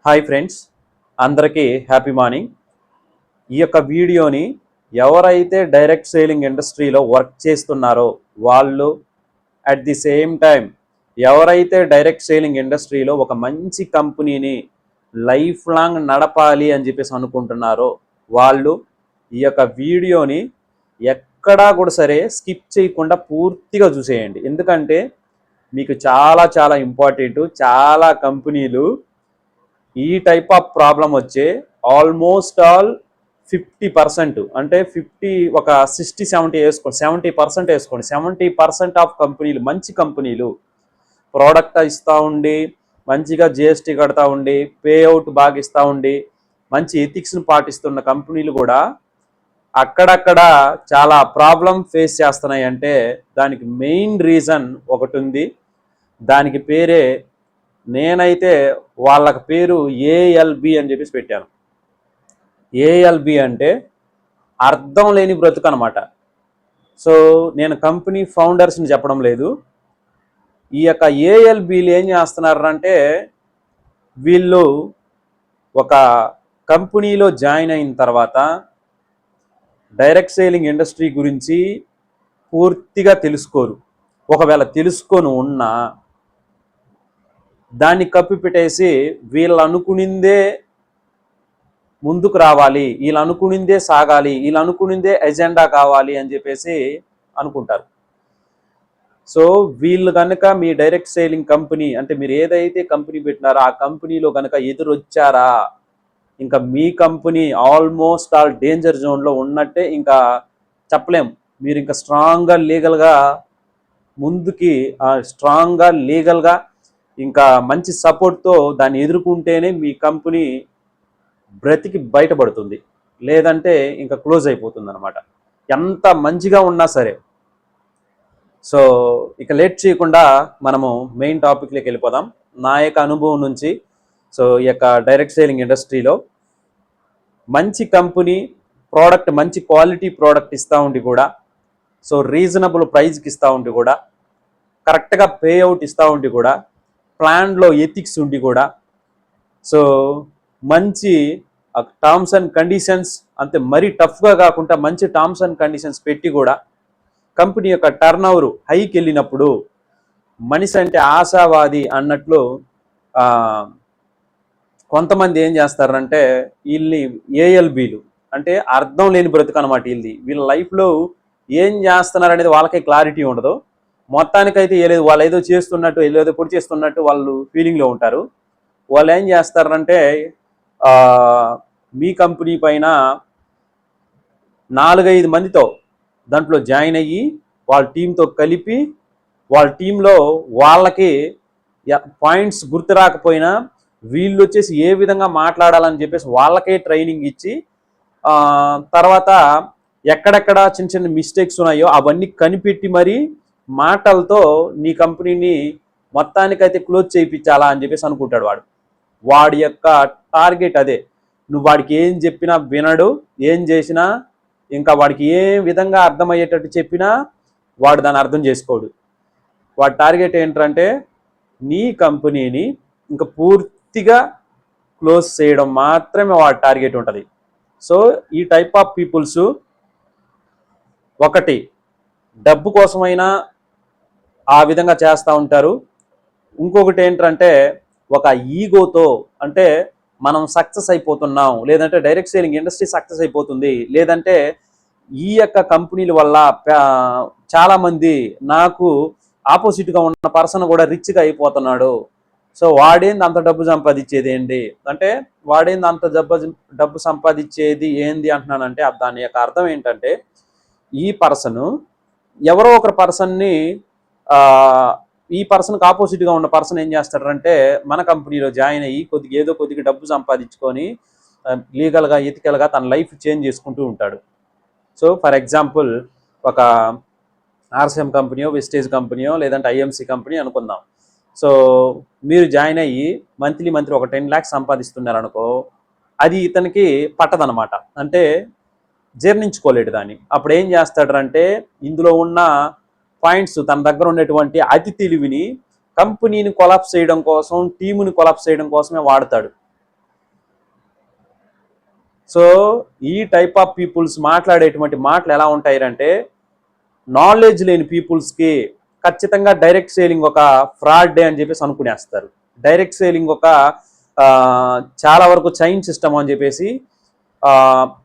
Hi friends, అందరికీ happy morning. ఈ యొక్క వీడియోని ఎవరైతే డైరెక్ట్ సేలింగ్ ఇండస్ట్రీలో వర్క్ చేస్తున్నారో వాళ్ళు, అట్ ది సేమ్ టైం ఎవరైతే డైరెక్ట్ సేలింగ్ ఇండస్ట్రీలో ఒక మంచి కంపెనీని లైఫ్ లాంగ్ నడపాలి అని చెప్పేసి అనుకుంటున్నారో వాళ్ళు ఈ యొక్క వీడియోని ఎక్కడా కూడా సరే స్కిప్ చేయకుండా పూర్తిగా చూసేయండి. ఎందుకంటే మీకు చాలా చాలా ఇంపార్టెంట్. చాలా కంపెనీలు ఈ టైప్ ఆఫ్ ప్రాబ్లం వచ్చే ఆల్మోస్ట్ ఆల్ 50%, అంటే 50, ఒక 60-70 వేసుకోండి, 70% వేసుకోండి. 70% ఆఫ్ కంపెనీలు, మంచి కంపెనీలు, ప్రోడక్ట్ ఇస్తూ ఉండి మంచిగా జిఎస్టీ కడతా ఉండి పే అవుట్ బాగా ఇస్తూ ఉండి మంచి ఎథిక్స్ని పాటిస్తున్న కంపెనీలు కూడా అక్కడక్కడ చాలా ప్రాబ్లం ఫేస్ చేస్తున్నాయి. అంటే దానికి మెయిన్ రీజన్ ఒకటి ఉంది. దానికి పేరే, నేనైతే వాళ్ళకి పేరు ఏఎల్బి అని చెప్పేసి పెట్టాను. ఏఎల్బి అంటే అర్థం లేని బ్రతుకు అనమాట. సో నేను కంపెనీ ఫౌండర్స్ని చెప్పడం లేదు. ఈ యొక్క ఏఎల్బిలు ఏం చేస్తున్నారంటే, వీళ్ళు ఒక కంపెనీలో జాయిన్ అయిన తర్వాత డైరెక్ట్ సేలింగ్ ఇండస్ట్రీ గురించి పూర్తిగా తెలుసుకోరు. ఒకవేళ తెలుసుకొని ఉన్నా దాన్ని కప్పిపెట్టేసి వీళ్ళు అనుకునిందే ముందుకు రావాలి, వీళ్ళు అనుకునిందే సాగాలి, వీళ్ళు అనుకునిందే ఎజెండా కావాలి అని చెప్పేసి అనుకుంటారు. సో వీళ్ళు కనుక మీ డైరెక్ట్ సేలింగ్ కంపెనీ, అంటే మీరు ఏదైతే కంపెనీ పెట్టినారో ఆ కంపెనీలో కనుక ఎదురొచ్చారా, ఇంకా మీ కంపెనీ ఆల్మోస్ట్ ఆల్ డేంజర్ జోన్లో ఉన్నట్టే. ఇంకా చెప్పలేం. మీరు ఇంకా స్ట్రాంగ్గా లీగల్గా ముందుకి, స్ట్రాంగ్గా లీగల్గా ఇంకా మంచి సపోర్ట్తో దాన్ని ఎదుర్కొంటేనే మీ కంపెనీ బ్రతికి బయటపడుతుంది. లేదంటే ఇంకా క్లోజ్ అయిపోతుంది అనమాట, ఎంత మంచిగా ఉన్నా సరే. సో ఇక లేట్ చేయకుండా మనము మెయిన్ టాపిక్లోకి వెళ్ళిపోదాం. నా యొక్క అనుభవం నుంచి, సో ఈ యొక్క డైరెక్ట్ సేలింగ్ ఇండస్ట్రీలో మంచి కంపెనీ ప్రోడక్ట్, మంచి క్వాలిటీ ప్రోడక్ట్ ఇస్తూ ఉండి కూడా, సో రీజనబుల్ ప్రైస్కి ఇస్తూ ఉండి కూడా, కరెక్ట్గా పే అవుట్ ఇస్తూ ఉండి కూడా, ప్లాన్లో ఎథిక్స్ ఉండి కూడా, సో మంచి టర్మ్స్ అండ్ కండిషన్స్, అంతే మరీ టఫ్గా కాకుండా మంచి టర్మ్స్ అండ్ కండిషన్స్ పెట్టి కూడా కంపెనీ యొక్క టర్న్ ఓవర్ హైకి వెళ్ళినప్పుడు, మనిషి అంటే ఆశావాది అన్నట్లు కొంతమంది ఏం చేస్తారంటే, వీళ్ళని ఏఎల్బీలు అంటే అర్థం లేని బ్రతుకు అనమాట. వీళ్ళ లైఫ్లో ఏం చేస్తున్నారు అనేది వాళ్ళకే క్లారిటీ ఉండదు. మొత్తానికైతే ఏలేదు, వాళ్ళు ఏదో చేస్తున్నట్టు, ఏదో పొడి చేస్తున్నట్టు వాళ్ళు ఫీలింగ్లో ఉంటారు. వాళ్ళు ఏం చేస్తారంటే, మీ కంపెనీ పైన 4-5 మందితో దాంట్లో జాయిన్ అయ్యి వాళ్ళ టీంతో కలిపి, వాళ్ళ టీంలో వాళ్ళకి పాయింట్స్ గుర్తు రాకపోయినా వీళ్ళు వచ్చేసి ఏ విధంగా మాట్లాడాలని చెప్పేసి వాళ్ళకే ట్రైనింగ్ ఇచ్చి, తర్వాత ఎక్కడెక్కడ చిన్న చిన్న మిస్టేక్స్ ఉన్నాయో అవన్నీ కనిపెట్టి మరీ మాటలతో నీ కంపెనీని మొత్తానికైతే క్లోజ్ చేయించాలా అని చెప్పేసి అనుకుంటాడు వాడు. వాడి యొక్క టార్గెట్ అదే. నువ్వు వాడికి ఏం చెప్పినా వినడు, ఏం చేసినా, ఇంకా వాడికి ఏ విధంగా అర్థమయ్యేటట్టు చెప్పినా వాడు దాన్ని అర్థం చేసుకోడు. వాడి టార్గెట్ ఏంటంటే నీ కంపెనీని ఇంకా పూర్తిగా క్లోజ్ చేయడం మాత్రమే వాడి టార్గెట్ ఉంటుంది. సో ఈ టైప్ ఆఫ్ పీపుల్స్, ఒకటి డబ్బు కోసమైనా ఆ విధంగా చేస్తూ ఉంటారు. ఇంకొకటి ఏంటంటే ఒక ఈగోతో, అంటే మనం సక్సెస్ అయిపోతున్నాం, లేదంటే డైరెక్ట్ సేలింగ్ ఇండస్ట్రీ సక్సెస్ అయిపోతుంది, లేదంటే ఈ యొక్క కంపెనీల వల్ల చాలామంది నాకు ఆపోజిట్గా ఉన్న పర్సన్ కూడా రిచ్గా అయిపోతున్నాడు, సో వాడేంది అంత డబ్బు సంపాదించేది ఏంటి, అంటే వాడేంది అంత డబ్బు సంపాదించేది ఏంది అంటున్నానంటే, దాని యొక్క అర్థం ఏంటంటే, ఈ పర్సన్ ఎవరో ఒకరి పర్సన్ని, ఈ పర్సన్కి ఆపోజిట్గా ఉన్న పర్సన్ ఏం చేస్తారంటే మన కంపెనీలో జాయిన్ అయ్యి కొద్దిగా డబ్బు సంపాదించుకొని లీగల్గా, ఎథికల్గా తన లైఫ్ చేంజ్ చేసుకుంటూ ఉంటాడు. సో ఫర్ ఎగ్జాంపుల్, ఒక ఆర్సిఎం కంపెనీయో, వెస్టేజ్ కంపెనీయో, లేదంటే ఐఎంసీ కంపెనీ అనుకుందాం. సో మీరు జాయిన్ అయ్యి మంత్లీ ఒక 10 lakhs సంపాదిస్తున్నారనుకో, అది ఇతనికి పట్టదనమాట. అంటే జీర్ణించుకోలేడు దాన్ని. అప్పుడు ఏం చేస్తాడంటే, ఇందులో ఉన్న పాయింట్స్, తన దగ్గర ఉన్నటువంటి అతి తెలివిని కంపెనీని కొలాప్స్ చేయడం కోసం, టీముని కొలాప్స్ చేయడం కోసమే వాడతాడు. సో ఈ టైప్ ఆఫ్ పీపుల్స్ మాట్లాడేటువంటి మాటలు ఎలా ఉంటాయంటే, నాలెడ్జ్ లేని పీపుల్స్కి ఖచ్చితంగా డైరెక్ట్ సేలింగ్ ఒక ఫ్రాడ్ డే అని చెప్పేసి అనుకునేస్తారు. డైరెక్ట్ సేలింగ్ ఒక చాలా వరకు చైన్ సిస్టమ్ అని చెప్పేసి,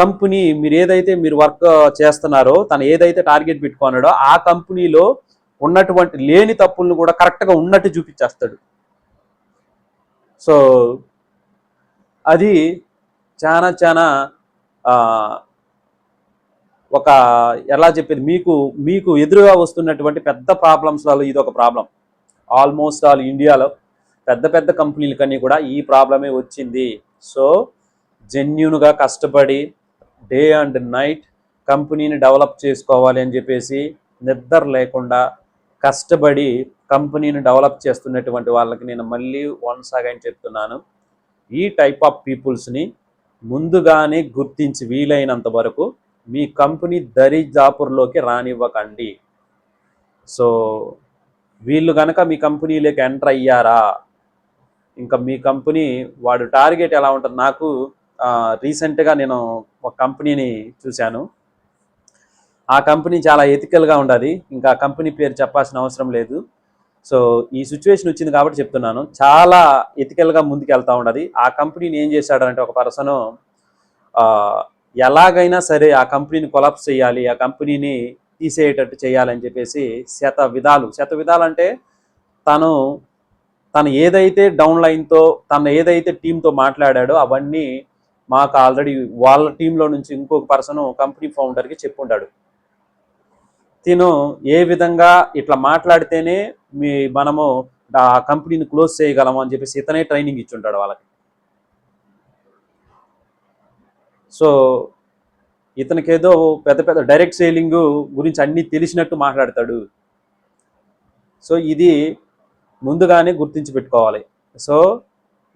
కంపెనీ మీరు వర్క్ చేస్తున్నారో, తను ఏదైతే టార్గెట్ పెట్టుకున్నాడో ఆ కంపెనీలో ఉన్నటువంటి లేని తప్పులను కూడా కరెక్ట్గా ఉన్నట్టు చూపించేస్తాడు. సో అది చాలా చాలా ఒక ఎలా చెప్పేది, మీకు మీకు ఎదురుగా వస్తున్నటువంటి పెద్ద ప్రాబ్లమ్స్లలో ఇది ఒక ప్రాబ్లం. ఆల్మోస్ట్ ఆల్ ఇండియాలో పెద్ద పెద్ద కంపెనీలకన్నీ కూడా ఈ ప్రాబ్లమే వచ్చింది. సో జెన్యూన్గా కష్టపడి డే అండ్ నైట్ కంపెనీని డెవలప్ చేసుకోవాలి అని చెప్పేసి నిద్ర లేకుండా కష్టపడి కంపెనీని డెవలప్ చేస్తున్నటువంటి వాళ్ళకి నేను మళ్ళీ వన్స్ అగైన్ చెప్తున్నాను, ఈ టైప్ ఆఫ్ పీపుల్స్ని ముందుగానే గుర్తించి వీలైనంత వరకు మీ కంపెనీ దరిదాపుల్లోకి రానివ్వకండి. సో వీళ్ళు కనుక మీ కంపెనీలోకి ఎంటర్ అయ్యారా, ఇంకా మీ కంపెనీ వాడు టార్గెట్ ఎలా ఉంటుంది. నాకు రీసెంట్గా నేను ఒక కంపెనీని చూశాను. ఆ కంపెనీ చాలా ఎథికల్గా ఉండదు. ఇంకా కంపెనీ పేరు చెప్పాల్సిన అవసరం లేదు. సో ఈ సిచ్యువేషన్ వచ్చింది కాబట్టి చెప్తున్నాను. చాలా ఎథికల్గా ముందుకు ఉండదు. ఆ కంపెనీని ఏం చేశాడంటే, ఒక పర్సన్ ఎలాగైనా సరే ఆ కంపెనీని కొలాప్స్ చేయాలి, ఆ కంపెనీని తీసేయేటట్టు చేయాలని చెప్పేసి శత విధాలు అంటే తను ఏదైతే డౌన్ లైన్తో, తను ఏదైతే టీంతో మాట్లాడాడో అవన్నీ మాకు ఆల్రెడీ వాళ్ళ టీంలో నుంచి ఇంకొక పర్సన్ కంపెనీ ఫౌండర్కి చెప్పుంటాడు. తిను ఏ విధంగా ఇట్లా మాట్లాడితేనే మనము ఆ కంపెనీని క్లోజ్ చేయగలము అని చెప్పేసి ఇతనే ట్రైనింగ్ ఇచ్చుంటాడు వాళ్ళకి. సో ఇతనికి ఏదో పెద్ద పెద్ద డైరెక్ట్ సేలింగ్ గురించి అన్నీ తెలిసినట్టు మాట్లాడతాడు. సో ఇది ముందుగానే గుర్తించి పెట్టుకోవాలి. సో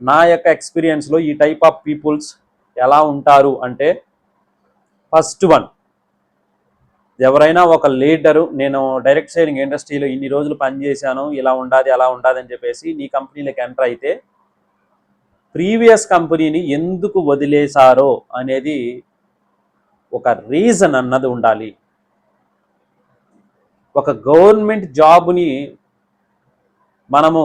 నా యొక్క ఎక్స్పీరియన్స్లో ఈ టైప్ ఆఫ్ పీపుల్స్ ఎలా ఉంటారు అంటే, ఫస్ట్ వన్, ఎవరైనా ఒక లీడరు, నేను డైరెక్ట్ సేలింగ్ ఇండస్ట్రీలో ఇన్ని రోజులు పనిచేశాను, ఇలా ఉండాలి అలా ఉండాలి అని చెప్పేసి నీ కంపెనీలోకి ఎంటర్ అయితే ప్రీవియస్ కంపెనీని ఎందుకు వదిలేశారో అనేది ఒక రీజన్ అన్నది ఉండాలి. ఒక గవర్నమెంట్ జాబ్ని మనము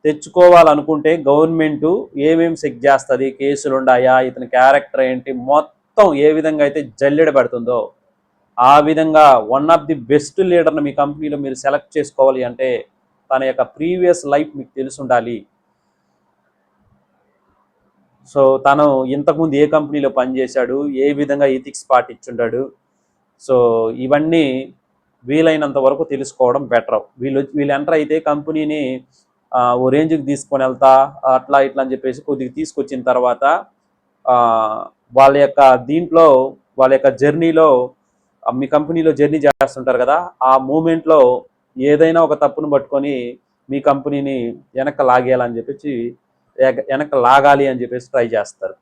తెచ్చుకోవాలనుకుంటే గవర్నమెంట్ ఏమేమి చెక్ చేస్తుంది, కేసులు ఉన్నాయా, ఇతని క్యారెక్టర్ ఏంటి, మొత్తం ఏ విధంగా అయితే జల్లెడ పెడుతుందో ఆ విధంగా వన్ ఆఫ్ ది బెస్ట్ లీడర్ని మీ కంపెనీలో మీరు సెలెక్ట్ చేసుకోవాలి అంటే తన యొక్క ప్రీవియస్ లైఫ్ మీకు తెలిసి ఉండాలి. సో తను ఇంతకుముందు ఏ కంపెనీలో పనిచేశాడు, ఏ విధంగా ఎథిక్స్ పాటించుంటాడు, సో ఇవన్నీ వీలైనంత వరకు తెలుసుకోవడం బెటర్. వీళ్ళు ఎంటర్ అయితే కంపెనీని ఓ రేంజ్కి తీసుకొని వెళ్తా అట్లా ఇట్లా అని చెప్పేసి కొద్దిగా తీసుకొచ్చిన తర్వాత వాళ్ళ యొక్క జర్నీలో మీ కంపెనీలో జర్నీ చేస్తుంటారు కదా, ఆ మూమెంట్లో ఏదైనా ఒక తప్పును పట్టుకొని మీ కంపెనీని వెనక్కి లాగాలి అని చెప్పేసి ట్రై చేస్తారు.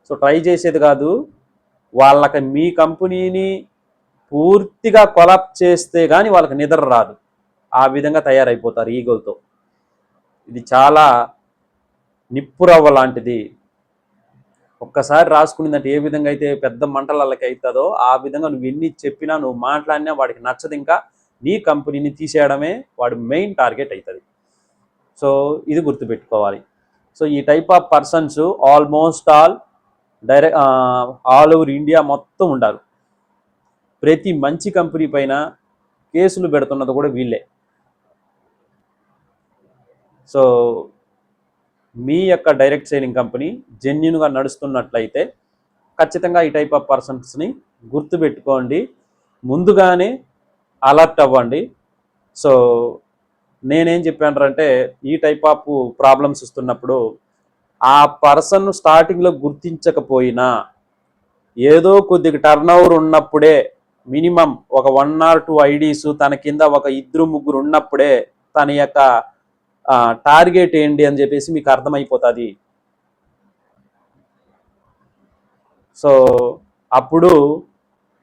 సో ట్రై చేసేది కాదు, వాళ్ళకి మీ కంపెనీని పూర్తిగా కొలాప్స్ చేస్తే కానీ వాళ్ళకి నిద్ర రాదు. ఆ విధంగా తయారైపోతారు ఈగోతో. ఇది చాలా నిప్పురవ్వ లాంటిది. ఒక్కసారి రాసుకునిందంటే ఏ విధంగా అయితే పెద్ద మంటలకి అవుతుందో ఆ విధంగా నువ్వు ఎన్ని చెప్పినా, నువ్వు మాట్లాడినా వాడికి నచ్చదు. ఇంకా నీ కంపెనీని తీసేయడమే వాడి మెయిన్ టార్గెట్ అవుతుంది. సో ఇది గుర్తుపెట్టుకోవాలి. సో ఈ type of persons almost all over India మొత్తం ఉండాలి. ప్రతి మంచి కంపెనీ పైన కేసులు పెడుతున్నది కూడా వీళ్ళే. సో మీ యొక్క డైరెక్ట్ సేలింగ్ కంపెనీ జెన్యూన్గా నడుస్తున్నట్లయితే ఖచ్చితంగా ఈ టైప్ ఆఫ్ పర్సన్స్ని గుర్తుపెట్టుకోండి, ముందుగానే అలర్ట్ అవ్వండి. సో నేనేం చెప్పానంటే, ఈ టైప్ ఆఫ్ ప్రాబ్లమ్స్ వస్తున్నప్పుడు ఆ పర్సన్ స్టార్టింగ్లో గుర్తించకపోయినా ఏదో కొద్దిగా టర్న్ ఓవర్ ఉన్నప్పుడే, మినిమం ఒక 1 or 2 ఐడీస్ తన కింద ఒక 2-3 ఉన్నప్పుడే తన యొక్క టార్గెట్ ఏంటి అని చెప్పేసి మీకు అర్థమైపోతుంది. సో అప్పుడు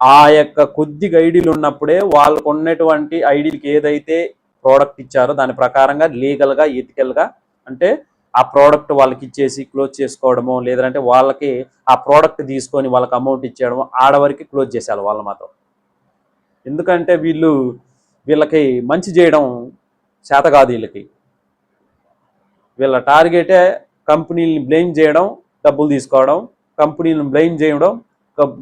ఆ యొక్క కొద్దిగా ఐడీలు ఉన్నప్పుడే వాళ్ళకు ఉన్నటువంటి ఐడీలకి ఏదైతే ప్రోడక్ట్ ఇచ్చారో దాని ప్రకారంగా లీగల్గా ఎథికల్గా అంటే ఆ ప్రోడక్ట్ వాళ్ళకి ఇచ్చేసి క్లోజ్ చేసుకోవడమో, లేదంటే వాళ్ళకి ఆ ప్రోడక్ట్ తీసుకొని వాళ్ళకి అమౌంట్ ఇచ్చేయడమో ఆడవరకు క్లోజ్ చేసేయాలి వాళ్ళు మాత్రం. ఎందుకంటే వీళ్ళకి మంచి చేయడం చేత కాదు. వీళ్ళ టార్గెటే కంపెనీని బ్లేమ్ చేయడం, డబ్బులు తీసుకోవడం, కంపెనీలను బ్లేమ్ చేయడం,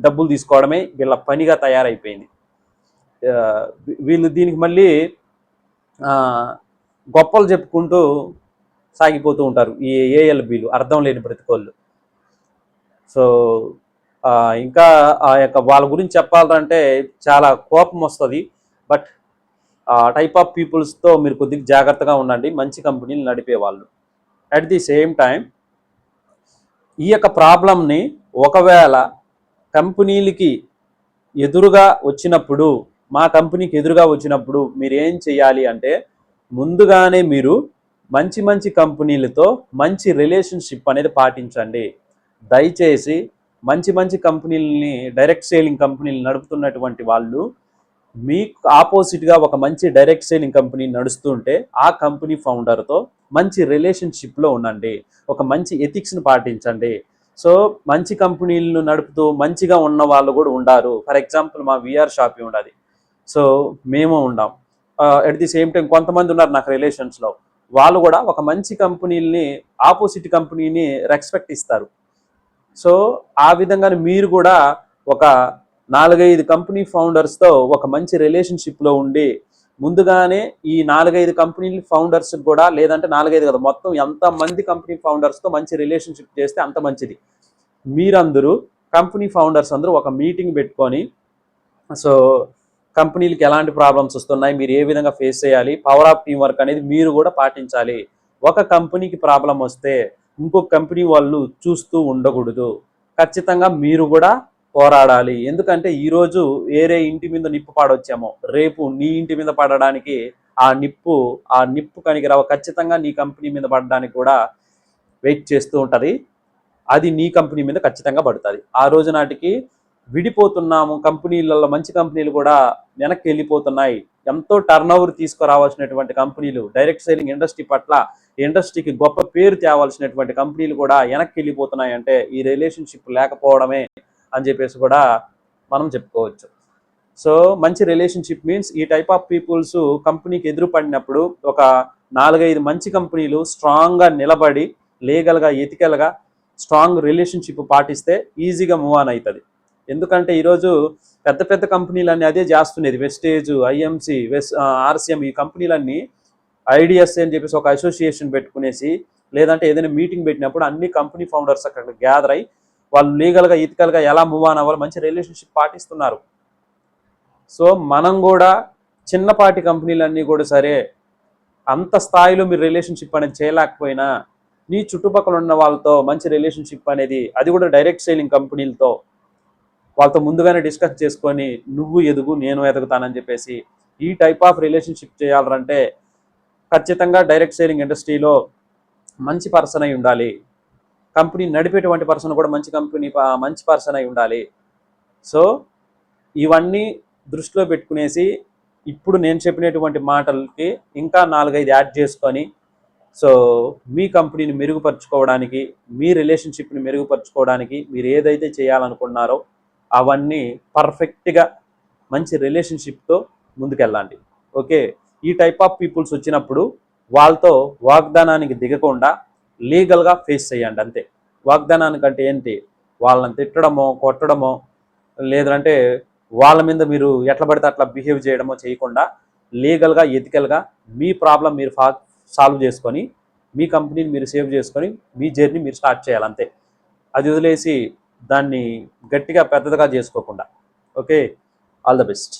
డబ్బులు తీసుకోవడమే వీళ్ళ పనిగా తయారైపోయింది. వీళ్ళు దీనికి మళ్ళీ గొప్పలు చెప్పుకుంటూ సాగిపోతూ ఉంటారు ఈ ఏఎల్బీలు, అర్థం లేని బ్రతికోళ్ళు. సో ఇంకా ఆ యొక్క వాళ్ళ గురించి చెప్పాలంటే చాలా కోపం వస్తుంది. బట్ టైప్ ఆఫ్ పీపుల్స్తో మీరు కొద్దిగా జాగ్రత్తగా ఉండండి, మంచి కంపెనీలు నడిపే వాళ్ళు. అట్ ది సేమ్ టైం ఈ యొక్క ప్రాబ్లంని ఒకవేళ కంపెనీలకి ఎదురుగా వచ్చినప్పుడు, మా కంపెనీకి ఎదురుగా వచ్చినప్పుడు మీరు ఏం చేయాలి అంటే, ముందుగానే మీరు మంచి కంపెనీలతో మంచి రిలేషన్షిప్ అనేది పాటించండి. దయచేసి మంచి కంపెనీలని, డైరెక్ట్ సేలింగ్ కంపెనీలు నడుపుతున్నటువంటి వాళ్ళు మీకు ఆపోజిట్గా ఒక మంచి డైరెక్ట్ సేలింగ్ కంపెనీ నడుస్తుంటే ఆ కంపెనీ ఫౌండర్తో మంచి రిలేషన్షిప్లో ఉండండి, ఒక మంచి ఎథిక్స్ని పాటించండి. సో మంచి కంపెనీలను నడుపుతూ మంచిగా ఉన్న వాళ్ళు కూడా ఉండారు. ఫర్ ఎగ్జాంపుల్ మా విఆర్ షాపీ ఉండదు, సో మేము ఉండాం. అట్ ది సేమ్ టైం కొంతమంది ఉన్నారు నాకు రిలేషన్స్లో, వాళ్ళు కూడా ఒక మంచి కంపెనీని, ఆపోజిట్ కంపెనీని రెస్పెక్ట్ ఇస్తారు. సో ఆ విధంగానే మీరు కూడా ఒక 4-5 కంపెనీ ఫౌండర్స్తో ఒక మంచి రిలేషన్షిప్లో ఉండి, ముందుగానే ఈ 4-5 కంపెనీ ఫౌండర్స్ కూడా, లేదంటే 4-5 కదా, మొత్తం ఎంతమంది కంపెనీ ఫౌండర్స్తో మంచి రిలేషన్షిప్ చేస్తే అంత మంచిది. మీరందరూ కంపెనీ ఫౌండర్స్ అందరూ ఒక మీటింగ్ పెట్టుకొని, సో కంపెనీలకి ఎలాంటి ప్రాబ్లమ్స్ వస్తున్నాయి, మీరు ఏ విధంగా ఫేస్ చేయాలి, పవర్ ఆఫ్ టీం వర్క్ అనేది మీరు కూడా పాటించాలి. ఒక కంపెనీకి ప్రాబ్లం వస్తే ఇంకొక కంపెనీ వాళ్ళు చూస్తూ ఉండకూడదు, ఖచ్చితంగా మీరు కూడా పోరాడాలి. ఎందుకంటే ఈరోజు వేరే ఇంటి మీద నిప్పు పాడొచ్చామో, రేపు నీ ఇంటి మీద పడడానికి ఆ నిప్పు కనికిరావు ఖచ్చితంగా నీ కంపెనీ మీద పడడానికి కూడా వెయిట్ చేస్తూ ఉంటుంది. అది నీ కంపెనీ మీద ఖచ్చితంగా పడుతుంది. ఆ రోజు నాటికి విడిపోతున్నాము, కంపెనీలలో మంచి కంపెనీలు కూడా వెనక్కి వెళ్ళిపోతున్నాయి. ఎంతో టర్న్ ఓవర్ తీసుకురావాల్సినటువంటి కంపెనీలు, డైరెక్ట్ సేలింగ్ ఇండస్ట్రీ పట్ల ఇండస్ట్రీకి గొప్ప పేరు తేవాల్సినటువంటి కంపెనీలు కూడా వెనక్కి వెళ్ళిపోతున్నాయి అంటే ఈ రిలేషన్షిప్ లేకపోవడమే అని చెప్పేసి కూడా మనం చెప్పుకోవచ్చు. సో మంచి రిలేషన్షిప్ మీన్స్ ఈ టైప్ ఆఫ్ పీపుల్స్ కంపెనీకి ఎదురుపడినప్పుడు ఒక 4-5 మంచి కంపెనీలు స్ట్రాంగ్గా నిలబడి, లీగల్గా, ఎథికల్గా స్ట్రాంగ్ రిలేషన్షిప్ పాటిస్తే ఈజీగా మూవ్ ఆన్ అవుతుంది. ఎందుకంటే ఈరోజు పెద్ద కంపెనీలన్నీ అదే చేస్తున్నది. వెస్టేజ్, ఐఎంసి, ఆర్సిఎం, ఈ కంపెనీలన్నీ ఐడిఎస్ అని చెప్పేసి ఒక అసోసియేషన్ పెట్టుకునేసి, లేదంటే ఏదైనా మీటింగ్ పెట్టినప్పుడు అన్ని కంపెనీ ఫౌండర్స్ అక్కడ గ్యాదర్ అయ్యి వాళ్ళు లీగల్గా, ఎథికల్గా ఎలా మూవ్ ఆన్ అవ్వాలి, మంచి రిలేషన్షిప్ పాటిస్తున్నారు. సో మనం కూడా చిన్నపాటి కంపెనీలన్నీ కూడా సరే అంత స్థాయిలో మీరు రిలేషన్షిప్ అనేది చేయలేకపోయినా, నీ చుట్టుపక్కల ఉన్న వాళ్ళతో మంచి రిలేషన్షిప్ అనేది, అది కూడా డైరెక్ట్ సేలింగ్ కంపెనీలతో, వాళ్ళతో ముందుగానే డిస్కస్ చేసుకొని నువ్వు ఎదుగు నేను ఎదుగుతానని చెప్పేసి ఈ టైప్ ఆఫ్ రిలేషన్షిప్ చేయాలంటే ఖచ్చితంగా డైరెక్ట్ సేలింగ్ ఇండస్ట్రీలో మంచి పర్సన్ అయి ఉండాలి. కంపెనీ నడిపేటువంటి పర్సన్ కూడా మంచి పర్సన్ అయి ఉండాలి. సో ఇవన్నీ దృష్టిలో పెట్టుకునేసి ఇప్పుడు నేను చెప్పినటువంటి మాటలకి ఇంకా 4-5 యాడ్ చేసుకొని, సో మీ కంపెనీని మెరుగుపరుచుకోవడానికి, మీ రిలేషన్షిప్ని మెరుగుపరుచుకోవడానికి మీరు ఏదైతే చేయాలనుకున్నారో అవన్నీ పర్ఫెక్ట్గా మంచి రిలేషన్షిప్తో ముందుకెళ్ళండి. ఓకే, ఈ టైప్ ఆఫ్ పీపుల్స్ వచ్చినప్పుడు వాళ్ళతో వాగ్దానానికి దిగకుండా లీగల్గా ఫేస్ చేయండి అంతే. వాగ్దానానికంటే ఏంటి, వాళ్ళని తిట్టడమో, కొట్టడమో, లేదంటే వాళ్ళ మీద మీరు ఎట్లా పడితే అట్లా బిహేవ్ చేయడమో చేయకుండా లీగల్గా, ఎథికల్గా మీ ప్రాబ్లం మీరు సాల్వ్ చేసుకొని, మీ కంపెనీని మీరు సేవ్ చేసుకొని మీ జర్నీ మీరు స్టార్ట్ చేయాలంతే. అది వదిలేసి దాన్ని గట్టిగా పెద్దదిగా చేసుకోకుండా. Okay, all the best.